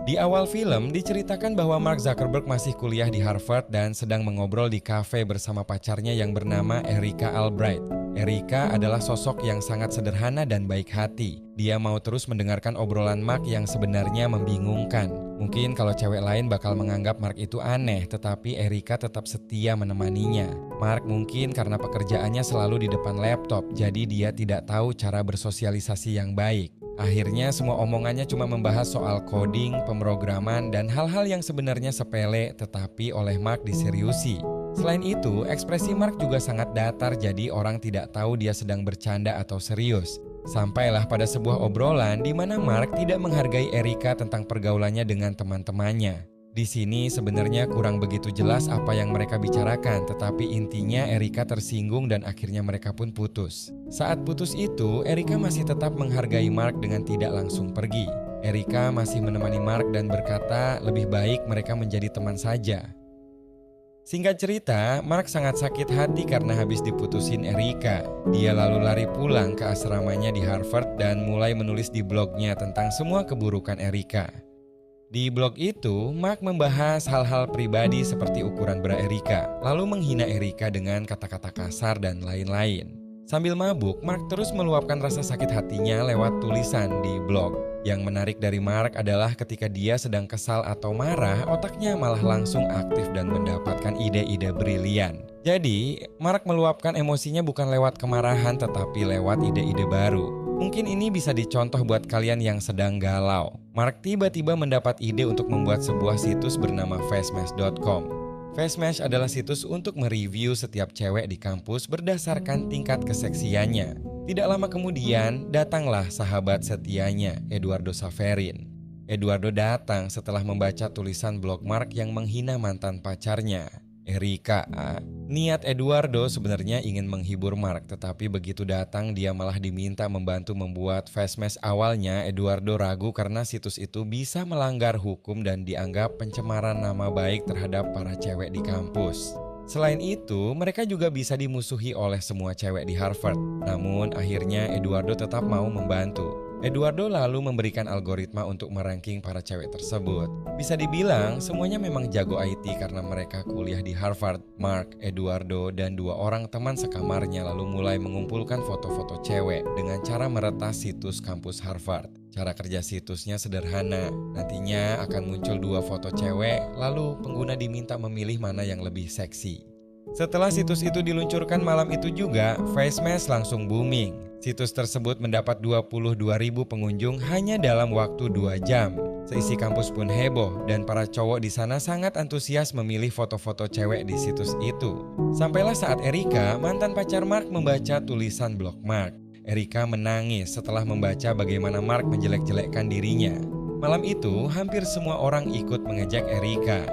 Di awal film diceritakan bahwa Mark Zuckerberg masih kuliah di Harvard dan sedang mengobrol di kafe bersama pacarnya yang bernama Erica Albright. Erica adalah sosok yang sangat sederhana dan baik hati. Dia mau terus mendengarkan obrolan Mark yang sebenarnya membingungkan. Mungkin kalau cewek lain bakal menganggap Mark itu aneh, tetapi Erica tetap setia menemaninya. Mark mungkin karena pekerjaannya selalu di depan laptop, jadi dia tidak tahu cara bersosialisasi yang baik. Akhirnya semua omongannya cuma membahas soal coding, pemrograman, dan hal-hal yang sebenarnya sepele tetapi oleh Mark diseriusi. Selain itu, ekspresi Mark juga sangat datar jadi orang tidak tahu dia sedang bercanda atau serius. Sampailah pada sebuah obrolan di mana Mark tidak menghargai Erica tentang pergaulannya dengan teman-temannya. Di sini sebenarnya kurang begitu jelas apa yang mereka bicarakan, tetapi intinya Erica tersinggung dan akhirnya mereka pun putus. Saat putus itu, Erica masih tetap menghargai Mark dengan tidak langsung pergi. Erica masih menemani Mark dan berkata lebih baik mereka menjadi teman saja. Singkat cerita, Mark sangat sakit hati karena habis diputusin Erica. Dia lalu lari pulang ke asramanya di Harvard dan mulai menulis di blognya tentang semua keburukan Erica. Di blog itu, Mark membahas hal-hal pribadi seperti ukuran bra Erica, lalu menghina Erica dengan kata-kata kasar dan lain-lain. Sambil mabuk, Mark terus meluapkan rasa sakit hatinya lewat tulisan di blog. Yang menarik dari Mark adalah ketika dia sedang kesal atau marah, otaknya malah langsung aktif dan mendapatkan ide-ide brilian. Jadi, Mark meluapkan emosinya bukan lewat kemarahan tetapi lewat ide-ide baru. Mungkin ini bisa dicontoh buat kalian yang sedang galau. Mark tiba-tiba mendapat ide untuk membuat sebuah situs bernama Facemash.com. Facemash adalah situs untuk mereview setiap cewek di kampus berdasarkan tingkat keseksiannya. Tidak lama kemudian, datanglah sahabat setianya, Eduardo Saverin. Eduardo datang setelah membaca tulisan blog Mark yang menghina mantan pacarnya, Erica. Niat Eduardo sebenarnya ingin menghibur Mark, tetapi begitu datang dia malah diminta membantu membuat Facemash. Awalnya Eduardo ragu karena situs itu bisa melanggar hukum dan dianggap pencemaran nama baik terhadap para cewek di kampus. Selain itu, mereka juga bisa dimusuhi oleh semua cewek di Harvard. Namun akhirnya Eduardo tetap mau membantu. Eduardo lalu memberikan algoritma untuk meranking para cewek tersebut. Bisa dibilang semuanya memang jago IT karena mereka kuliah di Harvard. Mark, Eduardo, dan 2 orang teman sekamarnya lalu mulai mengumpulkan foto-foto cewek dengan cara meretas situs kampus Harvard. Cara kerja situsnya sederhana. Nantinya akan muncul 2 foto cewek, lalu pengguna diminta memilih mana yang lebih seksi. Setelah situs itu diluncurkan malam itu juga, Facemash langsung booming. Situs tersebut mendapat 22.000 pengunjung hanya dalam waktu 2 jam. Seisi kampus pun heboh dan para cowok di sana sangat antusias memilih foto-foto cewek di situs itu. Sampailah saat Erica, mantan pacar Mark, membaca tulisan blog Mark. Erica menangis setelah membaca bagaimana Mark menjelek-jelekkan dirinya. Malam itu, hampir semua orang ikut mengejek Erica.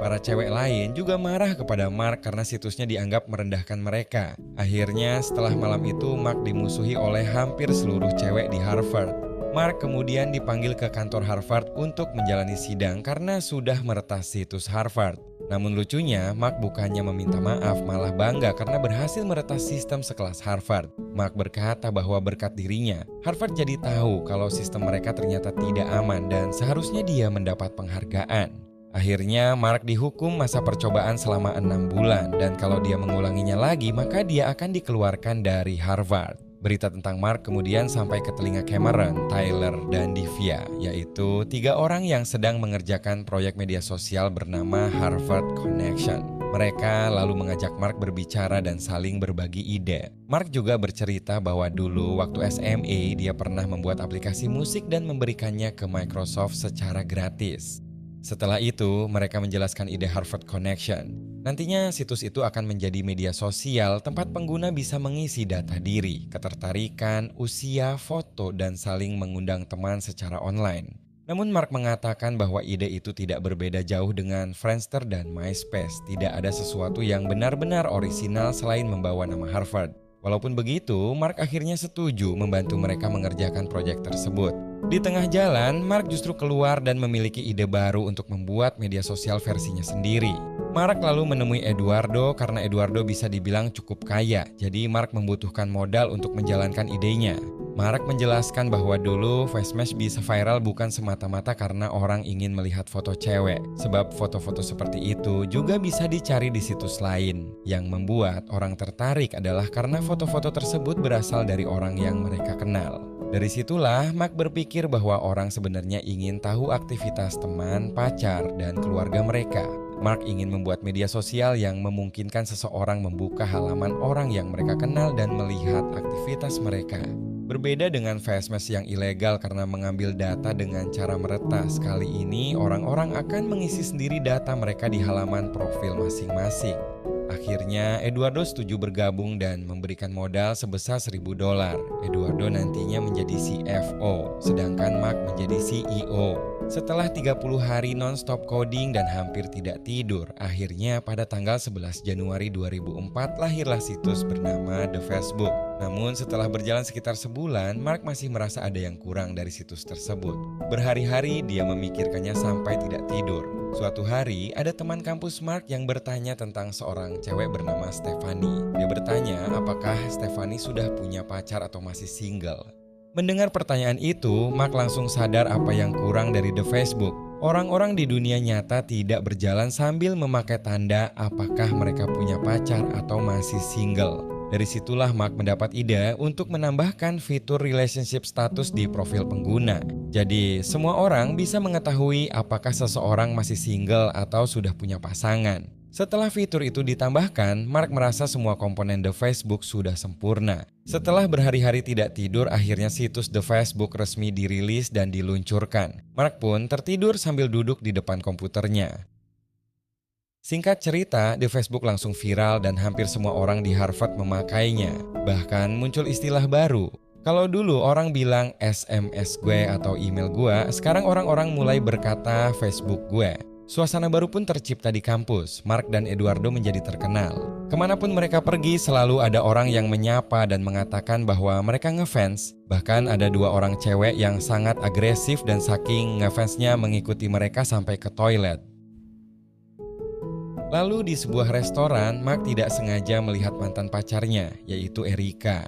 Para cewek lain juga marah kepada Mark karena situsnya dianggap merendahkan mereka. Akhirnya setelah malam itu Mark dimusuhi oleh hampir seluruh cewek di Harvard. Mark kemudian dipanggil ke kantor Harvard untuk menjalani sidang karena sudah meretas situs Harvard. Namun lucunya, Mark bukannya meminta maaf, malah bangga karena berhasil meretas sistem sekelas Harvard. Mark berkata bahwa berkat dirinya, Harvard jadi tahu kalau sistem mereka ternyata tidak aman dan seharusnya dia mendapat penghargaan. Akhirnya Mark dihukum masa percobaan selama 6 bulan dan kalau dia mengulanginya lagi maka dia akan dikeluarkan dari Harvard. Berita tentang Mark kemudian sampai ke telinga Cameron, Tyler, dan Divya, yaitu 3 orang yang sedang mengerjakan proyek media sosial bernama Harvard Connection. Mereka lalu mengajak Mark berbicara dan saling berbagi ide. Mark juga bercerita bahwa dulu waktu SMA dia pernah membuat aplikasi musik dan memberikannya ke Microsoft secara gratis. Setelah itu, mereka menjelaskan ide Harvard Connection. Nantinya situs itu akan menjadi media sosial tempat pengguna bisa mengisi data diri, ketertarikan, usia, foto, dan saling mengundang teman secara online. Namun Mark mengatakan bahwa ide itu tidak berbeda jauh dengan Friendster dan MySpace. Tidak ada sesuatu yang benar-benar orisinal selain membawa nama Harvard. Walaupun begitu, Mark akhirnya setuju membantu mereka mengerjakan proyek tersebut. Di tengah jalan, Mark justru keluar dan memiliki ide baru untuk membuat media sosial versinya sendiri. Mark lalu menemui Eduardo karena Eduardo bisa dibilang cukup kaya, jadi Mark membutuhkan modal untuk menjalankan idenya. Mark menjelaskan bahwa dulu Facemash bisa viral bukan semata-mata karena orang ingin melihat foto cewek, sebab foto-foto seperti itu juga bisa dicari di situs lain. Yang membuat orang tertarik adalah karena foto-foto tersebut berasal dari orang yang mereka kenal. Dari situlah Mark berpikir bahwa orang sebenarnya ingin tahu aktivitas teman, pacar, dan keluarga mereka. Mark ingin membuat media sosial yang memungkinkan seseorang membuka halaman orang yang mereka kenal dan melihat aktivitas mereka. Berbeda dengan Facemash yang ilegal karena mengambil data dengan cara meretas, kali ini orang-orang akan mengisi sendiri data mereka di halaman profil masing-masing. Akhirnya, Eduardo setuju bergabung dan memberikan modal sebesar $1.000. Eduardo nantinya menjadi CFO, sedangkan Mark menjadi CEO. Setelah 30 hari non-stop coding dan hampir tidak tidur, akhirnya pada tanggal 11 Januari 2004 lahirlah situs bernama The Facebook. Namun setelah berjalan sekitar sebulan, Mark masih merasa ada yang kurang dari situs tersebut. Berhari-hari dia memikirkannya sampai tidak tidur. Suatu hari, ada teman kampus Mark yang bertanya tentang seorang cewek bernama Stephanie. Dia bertanya apakah Stephanie sudah punya pacar atau masih single. Mendengar pertanyaan itu, Mark langsung sadar apa yang kurang dari The Facebook. Orang-orang di dunia nyata tidak berjalan sambil memakai tanda apakah mereka punya pacar atau masih single. Dari situlah Mark mendapat ide untuk menambahkan fitur relationship status di profil pengguna. Jadi, semua orang bisa mengetahui apakah seseorang masih single atau sudah punya pasangan. Setelah fitur itu ditambahkan, Mark merasa semua komponen The Facebook sudah sempurna. Setelah berhari-hari tidak tidur, akhirnya situs The Facebook resmi dirilis dan diluncurkan. Mark pun tertidur sambil duduk di depan komputernya. Singkat cerita, The Facebook langsung viral dan hampir semua orang di Harvard memakainya. Bahkan muncul istilah baru. Kalau dulu orang bilang SMS gue atau email gue, sekarang orang-orang mulai berkata Facebook gue. Suasana baru pun tercipta di kampus. Mark dan Eduardo menjadi terkenal. Kemanapun mereka pergi selalu ada orang yang menyapa dan mengatakan bahwa mereka ngefans. Bahkan ada 2 orang cewek yang sangat agresif dan saking ngefansnya mengikuti mereka sampai ke toilet. Lalu di sebuah restoran, Mark tidak sengaja melihat mantan pacarnya, yaitu Erika.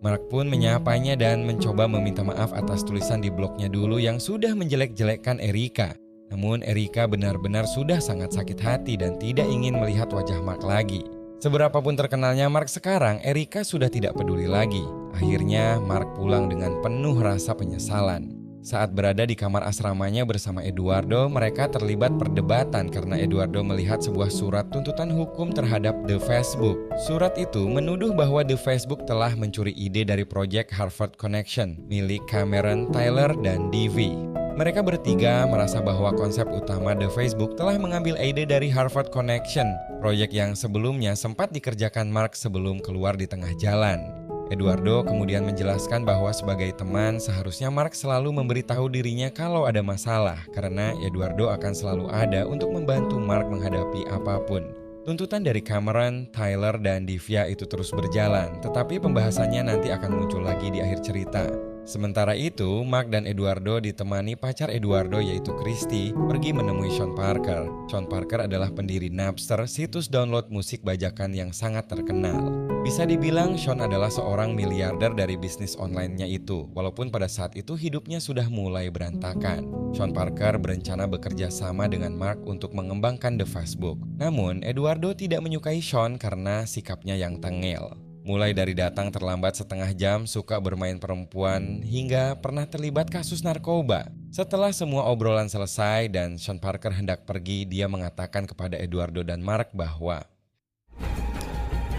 Mark pun menyapanya dan mencoba meminta maaf atas tulisan di blognya dulu yang sudah menjelek-jelekkan Erika. Namun Erika benar-benar sudah sangat sakit hati dan tidak ingin melihat wajah Mark lagi. Seberapapun terkenalnya Mark sekarang, Erika sudah tidak peduli lagi. Akhirnya Mark pulang dengan penuh rasa penyesalan. Saat berada di kamar asramanya bersama Eduardo, mereka terlibat perdebatan karena Eduardo melihat sebuah surat tuntutan hukum terhadap The Facebook. Surat itu menuduh bahwa The Facebook telah mencuri ide dari proyek Harvard Connection milik Cameron, Tyler, dan Devi. Mereka bertiga merasa bahwa konsep utama The Facebook telah mengambil ide dari Harvard Connection, proyek yang sebelumnya sempat dikerjakan Mark sebelum keluar di tengah jalan. Eduardo kemudian menjelaskan bahwa sebagai teman seharusnya Mark selalu memberitahu dirinya kalau ada masalah karena Eduardo akan selalu ada untuk membantu Mark menghadapi apapun. Tuntutan dari Cameron, Tyler, dan Divya itu terus berjalan, tetapi pembahasannya nanti akan muncul lagi di akhir cerita. Sementara itu, Mark dan Eduardo ditemani pacar Eduardo yaitu Christy pergi menemui Sean Parker. Sean Parker adalah pendiri Napster, situs download musik bajakan yang sangat terkenal. Bisa dibilang Sean adalah seorang miliarder dari bisnis online-nya itu, walaupun pada saat itu hidupnya sudah mulai berantakan. Sean Parker berencana bekerja sama dengan Mark untuk mengembangkan The Facebook. Namun, Eduardo tidak menyukai Sean karena sikapnya yang tengil. Mulai dari datang terlambat setengah jam, suka bermain perempuan, hingga pernah terlibat kasus narkoba. Setelah semua obrolan selesai dan Sean Parker hendak pergi, dia mengatakan kepada Eduardo dan Mark bahwa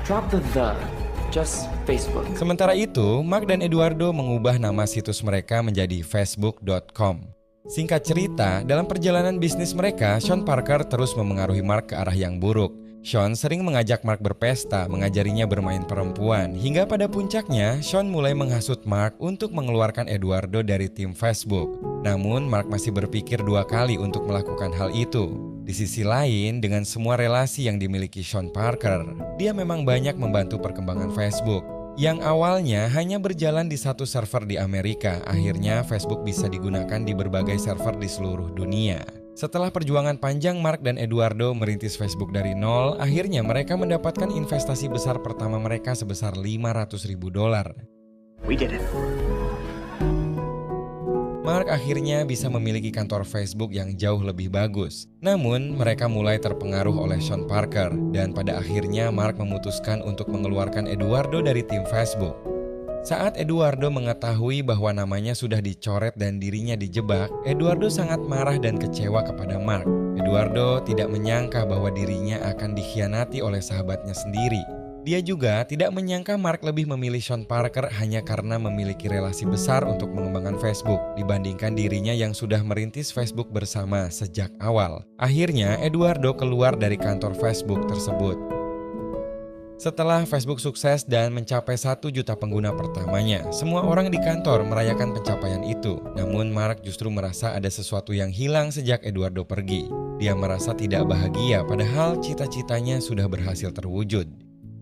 drop the, just Facebook. Sementara itu, Mark dan Eduardo mengubah nama situs mereka menjadi facebook.com. Singkat cerita, dalam perjalanan bisnis mereka, Sean Parker terus memengaruhi Mark ke arah yang buruk. Sean sering mengajak Mark berpesta, mengajarinya bermain perempuan, hingga pada puncaknya, Sean mulai menghasut Mark untuk mengeluarkan Eduardo dari tim Facebook. Namun, Mark masih berpikir 2 kali untuk melakukan hal itu. Di sisi lain, dengan semua relasi yang dimiliki Sean Parker, dia memang banyak membantu perkembangan Facebook. Yang awalnya hanya berjalan di satu server di Amerika, akhirnya Facebook bisa digunakan di berbagai server di seluruh dunia. Setelah perjuangan panjang, Mark dan Eduardo merintis Facebook dari nol, akhirnya mereka mendapatkan investasi besar pertama mereka sebesar $500.000. We did it. Mark akhirnya bisa memiliki kantor Facebook yang jauh lebih bagus. Namun, mereka mulai terpengaruh oleh Sean Parker dan pada akhirnya Mark memutuskan untuk mengeluarkan Eduardo dari tim Facebook. Saat Eduardo mengetahui bahwa namanya sudah dicoret dan dirinya dijebak, Eduardo sangat marah dan kecewa kepada Mark. Eduardo tidak menyangka bahwa dirinya akan dikhianati oleh sahabatnya sendiri. Dia juga tidak menyangka Mark lebih memilih Sean Parker hanya karena memiliki relasi besar untuk mengembangkan Facebook dibandingkan dirinya yang sudah merintis Facebook bersama sejak awal. Akhirnya, Eduardo keluar dari kantor Facebook tersebut. Setelah Facebook sukses dan mencapai 1 juta pengguna pertamanya, semua orang di kantor merayakan pencapaian itu. Namun Mark justru merasa ada sesuatu yang hilang sejak Eduardo pergi. Dia merasa tidak bahagia padahal cita-citanya sudah berhasil terwujud.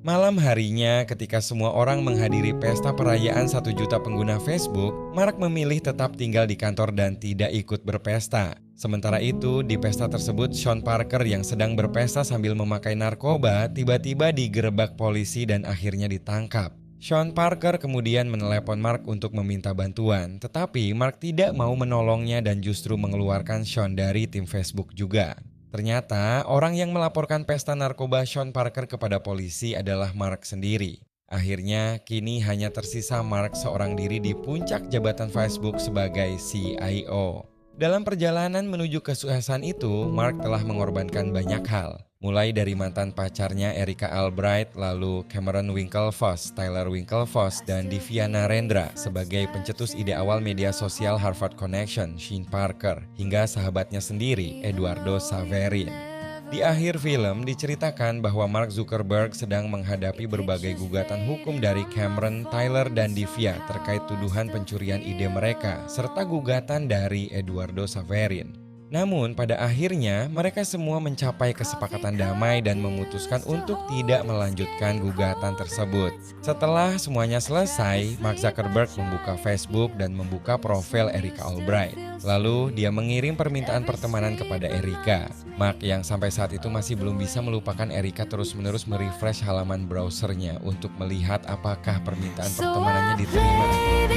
Malam harinya ketika semua orang menghadiri pesta perayaan 1 juta pengguna Facebook, Mark memilih tetap tinggal di kantor dan tidak ikut berpesta. Sementara itu, di pesta tersebut Sean Parker yang sedang berpesta sambil memakai narkoba tiba-tiba digerebek polisi dan akhirnya ditangkap. Sean Parker kemudian menelepon Mark untuk meminta bantuan, tetapi Mark tidak mau menolongnya dan justru mengeluarkan Sean dari tim Facebook juga. Ternyata orang yang melaporkan pesta narkoba Sean Parker kepada polisi adalah Mark sendiri. Akhirnya kini hanya tersisa Mark seorang diri di puncak jabatan Facebook sebagai CIO. Dalam perjalanan menuju kesuksesan itu, Mark telah mengorbankan banyak hal. Mulai dari mantan pacarnya Erika Albright, lalu Cameron Winklevoss, Tyler Winklevoss, dan Divya Narendra sebagai pencetus ide awal media sosial Harvard Connection, Sean Parker, hingga sahabatnya sendiri, Eduardo Saverin. Di akhir film diceritakan bahwa Mark Zuckerberg sedang menghadapi berbagai gugatan hukum dari Cameron, Tyler, dan Divya terkait tuduhan pencurian ide mereka, serta gugatan dari Eduardo Saverin. Namun pada akhirnya mereka semua mencapai kesepakatan damai dan memutuskan untuk tidak melanjutkan gugatan tersebut. Setelah semuanya selesai, Mark Zuckerberg membuka Facebook dan membuka profil Erika Albright. Lalu dia mengirim permintaan pertemanan kepada Erika. Mark yang sampai saat itu masih belum bisa melupakan Erika terus-menerus merefresh halaman browsernya untuk melihat apakah permintaan pertemanannya diterima atau tidak.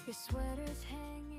Your sweater's hanging